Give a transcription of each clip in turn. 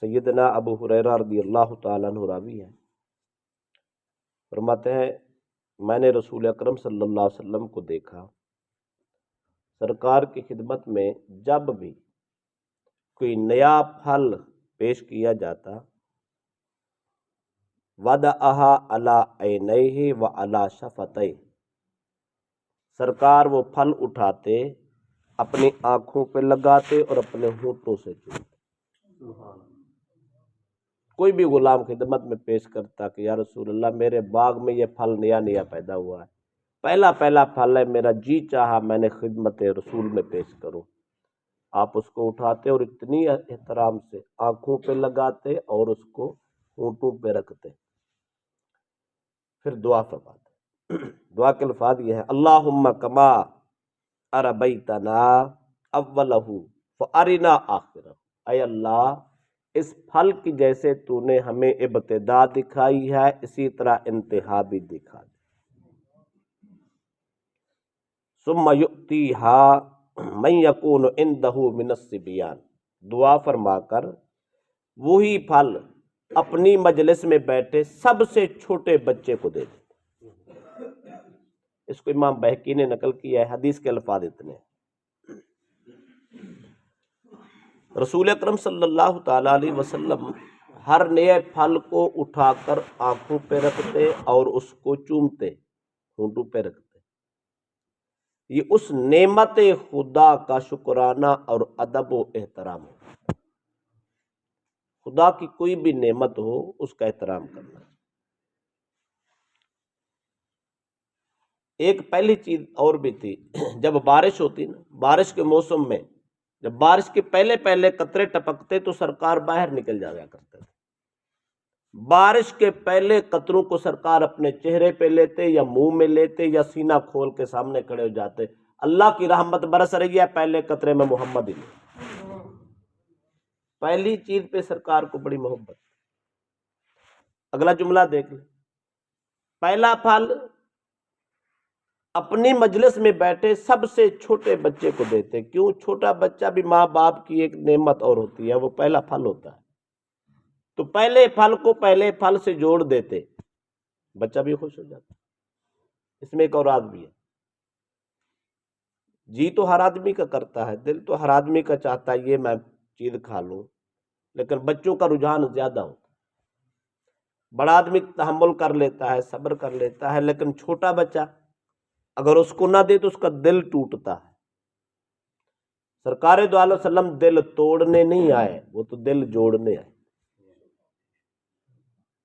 سیدنا ابو ہریرہ رضی اللہ تعالیٰ عنہ راوی ہیں، فرماتے ہیں میں نے رسول اکرم صلی اللہ علیہ وسلم کو دیکھا، سرکار کی خدمت میں جب بھی کوئی نیا پھل پیش کیا جاتا، وَدَعَهَا عَلَىٰ عَيْنَيْهِ وَعَلَىٰ شَفَتَيْهِ، سرکار وہ پھل اٹھاتے، اپنی آنکھوں پہ لگاتے اور اپنے ہونٹوں سے چومتے۔ کوئی بھی غلام خدمت میں پیش کرتا کہ یا رسول اللہ میرے باغ میں یہ پھل نیا نیا پیدا ہوا ہے، پہلا پھل ہے، میرا جی چاہا میں نے خدمت رسول میں پیش کروں، آپ اس کو اٹھاتے اور اتنی احترام سے آنکھوں پہ لگاتے اور اس کو ہونٹوں پہ رکھتے، پھر دعا فرماتے۔ دعا کے الفاظ یہ ہے، اللہم کما اربیتنا اولہ فارنا آخرہ، اے اللہ اس پھل کی جیسے تو نے ہمیں ابتدا دکھائی ہے اسی طرح انتہا بھی دکھا دے۔ ثم یؤتیہا من یکون عندہ من الصبیان، دعا فرما کر وہی پھل اپنی مجلس میں بیٹھے سب سے چھوٹے بچے کو دے دے۔ اس کو امام بہقی نے نقل کیا ہے، حدیث کے الفاظ اتنے ہیں۔ رسول اکرم صلی اللہ تعالیٰ علیہ وسلم ہر نئے پھل کو اٹھا کر آنکھوں پہ رکھتے اور اس کو چومتے، ہونٹوں پہ رکھتے۔ یہ اس نعمت خدا کا شکرانہ اور ادب و احترام ہے۔ خدا کی کوئی بھی نعمت ہو اس کا احترام کرنا۔ ایک پہلی چیز اور بھی تھی، جب بارش ہوتی نا، بارش کے موسم میں جب بارش کے پہلے قطرے ٹپکتے تو سرکار باہر نکل جایا کرتے تھے۔ بارش کے پہلے قطروں کو سرکار اپنے چہرے پہ لیتے یا منہ میں لیتے یا سینہ کھول کے سامنے کھڑے ہو جاتے، اللہ کی رحمت برس رہی ہے، پہلے قطرے میں محمد ہی نہیں۔ پہلی چیز پہ سرکار کو بڑی محبت۔ اگلا جملہ دیکھ لیں، پہلا پھل اپنی مجلس میں بیٹھے سب سے چھوٹے بچے کو دیتے، کیوں؟ چھوٹا بچہ بھی ماں باپ کی ایک نعمت اور ہوتی ہے، وہ پہلا پھل ہوتا ہے، تو پہلے پھل کو پہلے پھل سے جوڑ دیتے، بچہ بھی خوش ہو جاتا۔ اس میں ایک اور راز بھی ہے، جی تو ہر آدمی کا کرتا ہے، دل تو ہر آدمی کا چاہتا ہے یہ میں چیز کھا لوں، لیکن بچوں کا رجحان زیادہ ہوتا ہے۔ بڑا آدمی تحمل کر لیتا ہے، صبر کر لیتا ہے، لیکن چھوٹا بچہ اگر اس کو نہ دے تو اس کا دل ٹوٹتا ہے۔ سرکار دو علیہ وسلم دل توڑنے نہیں آئے، وہ تو دل جوڑنے آئے۔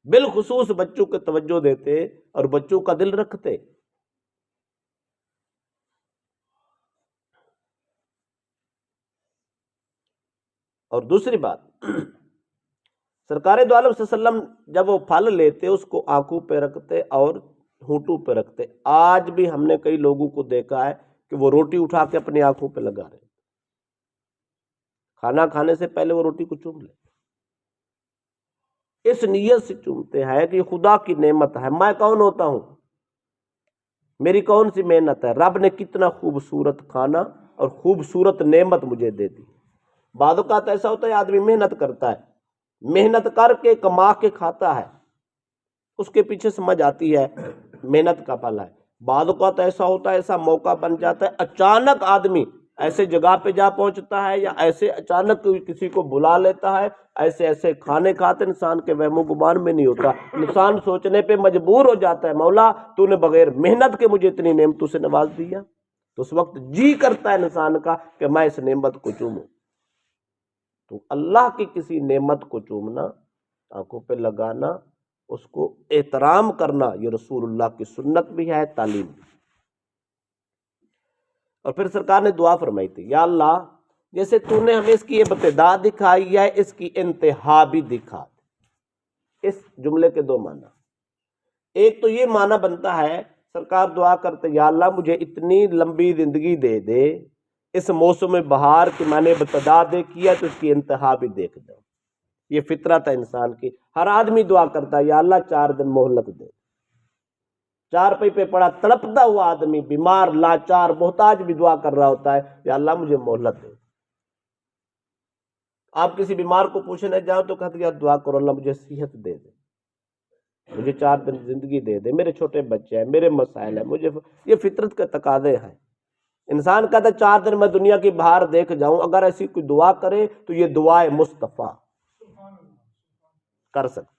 بالخصوص بچوں کو توجہ دیتے اور بچوں کا دل رکھتے۔ اور دوسری بات، سرکار دو علیہ وسلم جب وہ پھل لیتے اس کو آنکھوں پہ رکھتے اور ہونٹوں پہ رکھتے۔ آج بھی ہم نے کئی لوگوں کو دیکھا ہے کہ وہ روٹی اٹھا کے اپنی آنکھوں پہ لگا رہے، کھانا کھانے سے پہلے وہ روٹی کو چوم لے، اس نیت سے چومتے ہیں کہ خدا کی نعمت ہے، میں کون ہوتا ہوں، میری کون سی محنت ہے، رب نے کتنا خوبصورت کھانا اور خوبصورت نعمت مجھے دے دی۔ بعض اوقات ایسا ہوتا ہے آدمی محنت کرتا ہے، محنت کر کے کما کے کھاتا ہے، اس کے پیچھے سمجھ آتی ہے محنت کا پھل ہے۔ بعض اوقات ایسا ہوتا ہے، ایسا موقع بن جاتا ہے، اچانک آدمی ایسے جگہ پہ جا پہنچتا ہے یا ایسے اچانک کسی کو بلا لیتا ہے، ایسے کھانے کھاتے انسان کے وہم و گمان میں نہیں ہوتا، انسان سوچنے پہ مجبور ہو جاتا ہے مولا تو نے بغیر محنت کے مجھے اتنی نعمتوں سے نواز دیا، تو اس وقت جی کرتا ہے انسان کا کہ میں اس نعمت کو چوموں۔ تو اللہ کی کسی نعمت کو چومنا، آنکھوں پہ لگانا، اس کو احترام کرنا، یہ رسول اللہ کی سنت بھی ہے، تعلیم بھی۔ اور پھر سرکار نے دعا فرمائی تھی، یا اللہ جیسے تو نے ہمیں اس کی ابتدا دکھائی ہے اس کی انتہا بھی دکھا دے۔ اس جملے کے دو معنی، ایک تو یہ معنی بنتا ہے سرکار دعا کرتے یا اللہ مجھے اتنی لمبی زندگی دے دے، اس موسم بہار کی میں نے ابتدا دیکھی ہے تو اس کی انتہا بھی دیکھ دو۔ یہ فطرت ہے انسان کی، ہر آدمی دعا کرتا ہے یا اللہ 4 دن مہلت دے۔ چارپائی پہ پڑا تڑپتا ہوا آدمی، بیمار لاچار محتاج بھی دعا کر رہا ہوتا ہے یا اللہ مجھے مہلت دے۔ آپ کسی بیمار کو پوچھنے جاؤ تو کہتے ہیں دعا کرو اللہ مجھے صحت دے دے، مجھے 4 دن زندگی دے دے، میرے چھوٹے بچے ہیں، میرے مسائل ہیں، مجھے یہ فطرت کے تقاضے ہیں۔ انسان کہتا ہے 4 دن میں دنیا کی بہار دیکھ جاؤں، اگر ایسی کوئی دعا کرے تو یہ دعائے مصطفیٰ کر سکتے۔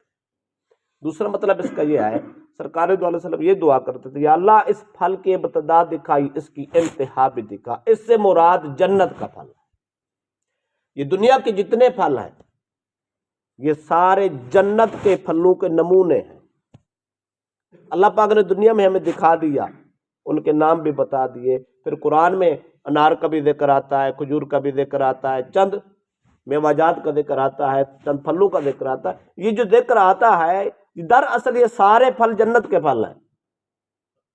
دوسرا مطلب اس کا یہ ہے، سرکار دو علیہ وسلم یہ دعا کرتے تھے، یا اللہ اس پھل کی ابتدا دکھائی، اس کی انتہا بھی دکھا، اس سے مراد جنت کا پھل ہے۔ یہ دنیا کے جتنے پھل ہیں یہ سارے جنت کے پھلوں کے نمونے ہیں۔ اللہ پاک نے دنیا میں ہمیں دکھا دیا، ان کے نام بھی بتا دیے، پھر قرآن میں انار کا بھی ذکر آتا ہے، کھجور کا بھی ذکر آتا ہے، چند میوہ کا ذکر آتا ہے، چند پھلوں کا ذکر آتا ہے۔ یہ جو ذکر آتا ہے دراصل یہ سارے پھل جنت کے پھل ہیں۔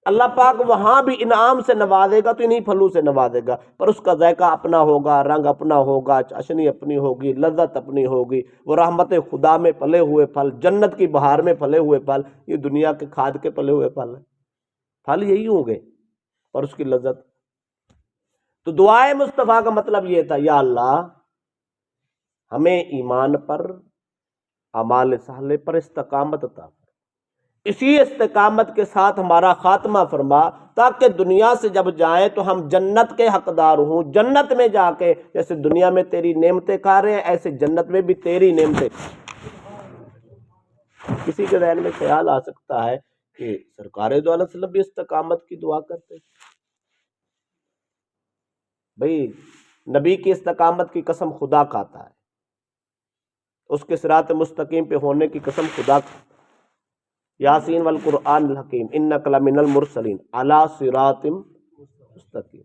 اللہ پاک وہاں بھی انعام سے نوازے گا تو انہی پھلوں سے نوازے گا، پر اس کا ذائقہ اپنا ہوگا، رنگ اپنا ہوگا، چاشنی اپنی ہوگی، لذت اپنی ہوگی۔ وہ رحمت خدا میں پلے ہوئے پھل، جنت کی بہار میں پلے ہوئے پھل، یہ دنیا کے کھاد کے پلے ہوئے پھل ہیں۔ پھل یہی ہوں گے اور اس کی لذت۔ تو دعائے مصطفیٰ کا مطلب یہ تھا، یا اللہ ہمیں ایمان پر، اعمال صالحہ پر استقامت عطا کر، اسی استقامت کے ساتھ ہمارا خاتمہ فرما، تاکہ دنیا سے جب جائیں تو ہم جنت کے حقدار ہوں۔ جنت میں جا کے جیسے دنیا میں تیری نعمتیں کھا رہے ہیں، ایسے جنت میں بھی تیری نعمتیں۔ کسی کے ذہن میں خیال آ سکتا ہے کہ سرکار دو علیہ وسلم بھی استقامت کی دعا کرتے، بھئی نبی کی استقامت کی قسم خدا کھاتا ہے، اس کے صراط مستقیم پہ ہونے کی قسم خدا کھاتا ہے۔ یاسین والقرآن الحکیم انک لمن المرسلین علی صراط مستقیم۔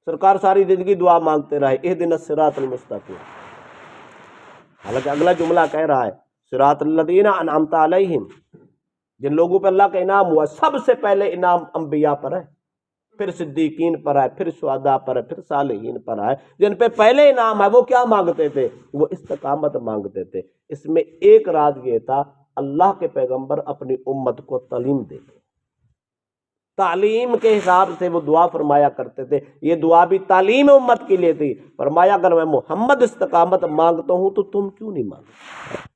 سرکار ساری زندگی دعا مانگتے رہے، اہدنا الصراط المستقیم، حالانکہ اگلا جملہ کہہ رہا ہے صراط الذین انعمت علیہم، جن لوگوں پہ اللہ کا انعام ہوا۔ سب سے پہلے انعام انبیاء پر ہے، پھر صدیقین پر ہے، پھر شہداء پر ہے، پھر صالحین پر ہے۔ جن پہ پہلے انعام ہے وہ کیا مانگتے تھے؟ وہ استقامت مانگتے تھے۔ اس میں ایک راز یہ تھا، اللہ کے پیغمبر اپنی امت کو تعلیم دیتے، تعلیم کے حساب سے وہ دعا فرمایا کرتے تھے۔ یہ دعا بھی تعلیم امت کے لیے تھی۔ فرمایا اگر میں محمد استقامت مانگتا ہوں تو تم کیوں نہیں مانگتے؟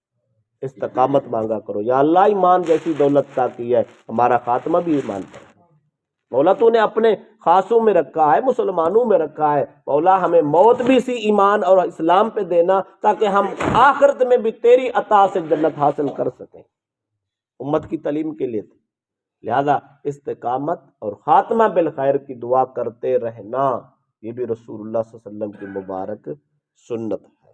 استقامت مانگا کرو۔ یا اللہ ایمان جیسی دولت عطا کی ہے، ہمارا خاتمہ بھی ایمان پر ہے۔ مولا تو نے اپنے خاصوں میں رکھا ہے، مسلمانوں میں رکھا ہے، مولا ہمیں موت بھی اسی ایمان اور اسلام پہ دینا، تاکہ ہم آخرت میں بھی تیری عطا سے جنت حاصل کر سکیں۔ امت کی تعلیم کے لیے تھے، لہذا استقامت اور خاتمہ بالخیر کی دعا کرتے رہنا، یہ بھی رسول اللہ صلی اللہ علیہ وسلم کی مبارک سنت ہے۔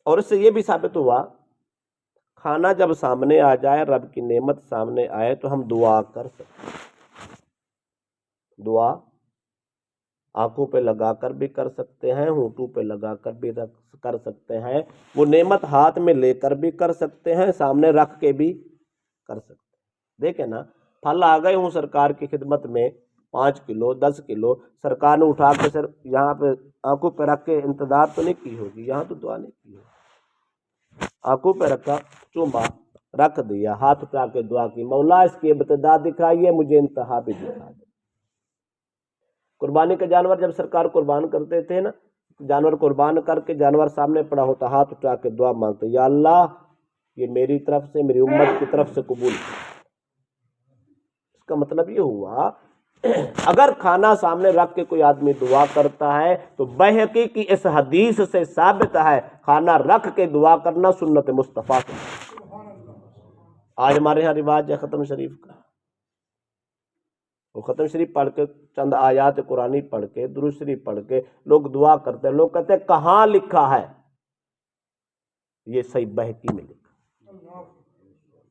اور اس سے یہ بھی ثابت ہوا، کھانا جب سامنے آ جائے، رب کی نعمت سامنے آئے تو ہم دعا کر سکتے ہیں۔ دعا آنکھوں پہ لگا کر بھی کر سکتے ہیں، ہونٹوں پہ لگا کر بھی کر سکتے ہیں، وہ نعمت ہاتھ میں لے کر بھی کر سکتے ہیں، سامنے رکھ کے بھی کر سکتے ہیں۔ دیکھیں نا، پھل آ گئے ہوں سرکار کی خدمت میں، 5 کلو 10 کلو، سرکار نے اٹھا کے یہاں پہ آنکھوں پہ رکھ کے انتظار تو نہیں کی ہوگی، یہاں تو دعا نہیں کی ہوگی، آنکھوں پہ رکھا، چوما، رکھ دیا، ہاتھ اٹھا کے دعا کی، مولا اس کی ابتدا دکھائیے، مجھے انتہا بھی دکھا دے۔ قربانی کا جانور جب سرکار قربان کرتے تھے نا، جانور قربان کر کے جانور سامنے پڑا ہوتا، ہاتھ اٹھا کے دعا مانگتے، یا اللہ یہ میری طرف سے، میری امت کی طرف سے قبول کر۔ اس کا مطلب یہ ہوا، اگر کھانا سامنے رکھ کے کوئی آدمی دعا کرتا ہے تو بہقی کی اس حدیث سے ثابت ہے کھانا رکھ کے دعا کرنا سنت مصطفیٰ کی۔ آج ہمارے ہاں رواج ہے ختم شریف کا، وہ ختم شریف پڑھ کے، چند آیات قرآنی پڑھ کے، درود شریف پڑھ کے لوگ دعا کرتے ہیں۔ لوگ کہتے ہیں کہاں لکھا ہے؟ یہ صحیح بہقی میں لکھا،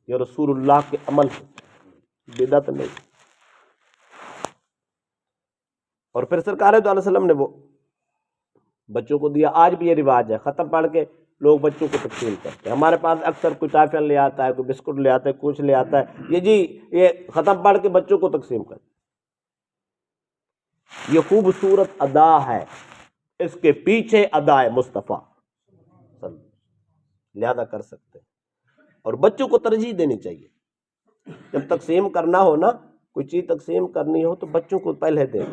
یہ رسول اللہ کے عمل ہے، بدعت نہیں۔ اور پھر سرکار دو علیہ وسلم نے وہ بچوں کو دیا۔ آج بھی یہ رواج ہے، ختم پڑھ کے لوگ بچوں کو تقسیم کرتے ہیں۔ ہمارے پاس اکثر کوئی ٹافل لے آتا ہے، کوئی بسکٹ لے آتا ہے، کچھ لے آتا ہے، یہ جی یہ ختم پڑھ کے بچوں کو تقسیم کرتے ہیں۔ یہ خوبصورت ادا ہے، اس کے پیچھے ادا ہے مصطفیٰ، لہذا کر سکتے ہیں۔ اور بچوں کو ترجیح دینی چاہیے، جب تقسیم کرنا ہو نا، کوئی چیز تقسیم کرنی ہو تو بچوں کو پہلے دیں۔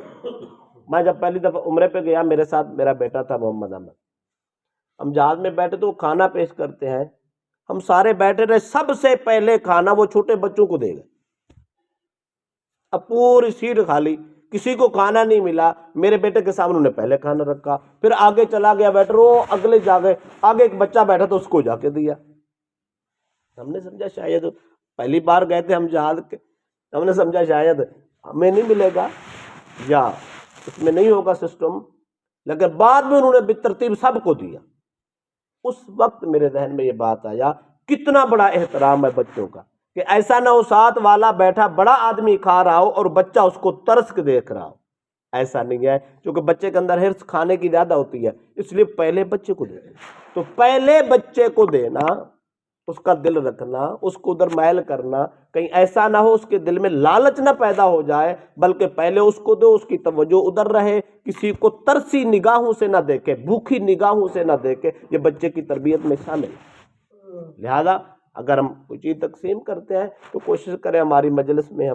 میں جب پہلی دفعہ عمرے پہ گیا، میرے ساتھ میرا بیٹا تھا محمد احمد، ہم جہاز میں بیٹھے تو وہ کھانا پیش کرتے ہیں، ہم سارے بیٹھے رہے، سب سے پہلے کھانا وہ چھوٹے بچوں کو دے گئے، اب پوری سیٹ خالی، کسی کو کھانا نہیں ملا، میرے بیٹے کے سامنے انہوں نے پہلے کھانا رکھا، پھر آگے چلا گیا ویٹر، وہ اگلے جا گئے، آگے ایک بچہ بیٹھا تو اس کو جا کے دیا۔ ہم نے سمجھا شاید پہلی بار گئے تھے ہم جہاز کے، ہم نے سمجھا شاید ہمیں نہیں ملے گا یا اس میں نہیں ہوگا سسٹم، لیکن بعد میں انہوں نے بالترتیب سب کو دیا۔ اس وقت میرے ذہن میں یہ بات آیا کتنا بڑا احترام ہے بچوں کا، کہ ایسا نہ ہو ساتھ والا بیٹھا بڑا آدمی کھا رہا ہو اور بچہ اس کو ترس کے دیکھ رہا ہو، ایسا نہیں ہے، کیونکہ بچے کے اندر حرص کھانے کی زیادہ ہوتی ہے، اس لیے پہلے بچے کو دینا، تو پہلے بچے کو دینا، اس کا دل رکھنا، اس کو ادھر میل کرنا، کہیں ایسا نہ ہو اس کے دل میں لالچ نہ پیدا ہو جائے، بلکہ پہلے اس کو دو، اس کی توجہ ادھر رہے، کسی کو ترسی نگاہوں سے نہ دیکھے، بھوکی نگاہوں سے نہ دیکھے، یہ بچے کی تربیت میں شامل ہے۔ لہذا اگر ہم کوئی چیز تقسیم کرتے ہیں تو کوشش کریں ہماری مجلس میں،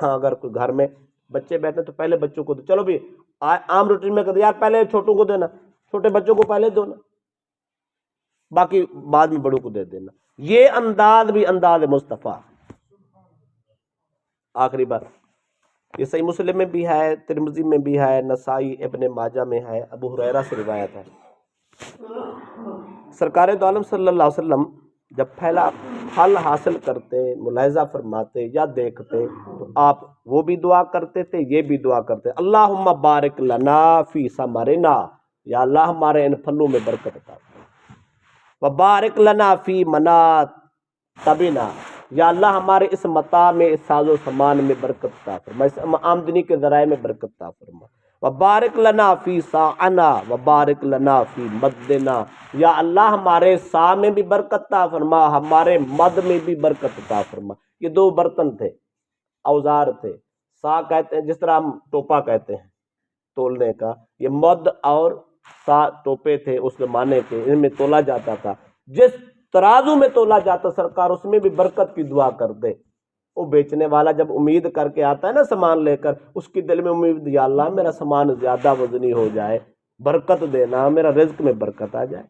اگر کوئی گھر میں بچے بیٹھے تو پہلے بچوں کو دو، چلو بھی عام روٹین میں کہتے یار پہلے چھوٹوں کو دینا، چھوٹے بچوں کو پہلے دو نا، باقی بعد میں بڑوں کو دے دینا، یہ انداز بھی انداز مصطفیٰ۔ آخری بات، یہ صحیح مسلم میں بھی ہے، ترمذی میں بھی ہے، نسائی ابن ماجہ میں ہے، ابو ہریرہ سے روایت ہے، سرکار دو عالم صلی اللہ علیہ وسلم جب پھیلا پھل حاصل کرتے، ملاحظہ فرماتے یا دیکھتے تو آپ وہ بھی دعا کرتے تھے، یہ بھی دعا کرتے، اللہم بارک لنا فی ثمرنا، یا اللہ ہمارے ان پھلوں میں برکت عطا فرما، وبارک لنا فی مناتبنا، یا اللہ ہمارے اس متاع میں، اس ساز و سامان میں برکت عطا فرما، اس آمدنی کے ذرائع میں برکت عطا فرما، وبارک لنا فی ساعنا وبارک لنا فی مدنا، یا اللہ ہمارے سا میں بھی برکت عطا فرما، ہمارے مد میں بھی برکت عطا فرما۔ یہ دو برتن تھے، اوزار تھے، سا کہتے ہیں جس طرح ہم ٹوپا کہتے ہیں تولنے کا، یہ مد اور سا ٹوپے تھے اس زمانے کے، ان میں تولا جاتا تھا، جس ترازو میں تولا جاتا سرکار اس میں بھی برکت کی دعا کر دے۔ وہ بیچنے والا جب امید کر کے آتا ہے نا سامان لے کر، اس کی دل میں امید، یا اللہ میرا سامان زیادہ وزنی ہو جائے، برکت دینا، میرا رزق میں برکت آ جائے،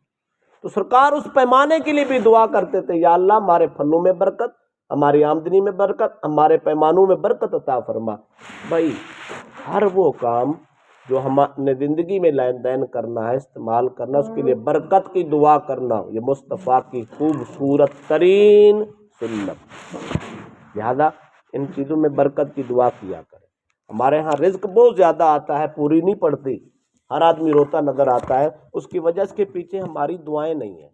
تو سرکار اس پیمانے کے لیے بھی دعا کرتے تھے، یا اللہ ہمارے پھلوں میں برکت، ہماری آمدنی میں برکت، ہمارے پیمانوں میں برکت عطا فرما۔ بھائی ہر وہ کام جو ہم نے زندگی میں لین دین کرنا ہے، استعمال کرنا، اس کے لیے برکت کی دعا کرنا، یہ مصطفیٰ کی خوبصورت ترین سنت، لہذا ان چیزوں میں برکت کی دعا کیا کریں۔ ہمارے ہاں رزق بہت زیادہ آتا ہے، پوری نہیں پڑتی، ہر آدمی روتا نظر آتا ہے، اس کی وجہ اس کے پیچھے ہماری دعائیں نہیں ہیں۔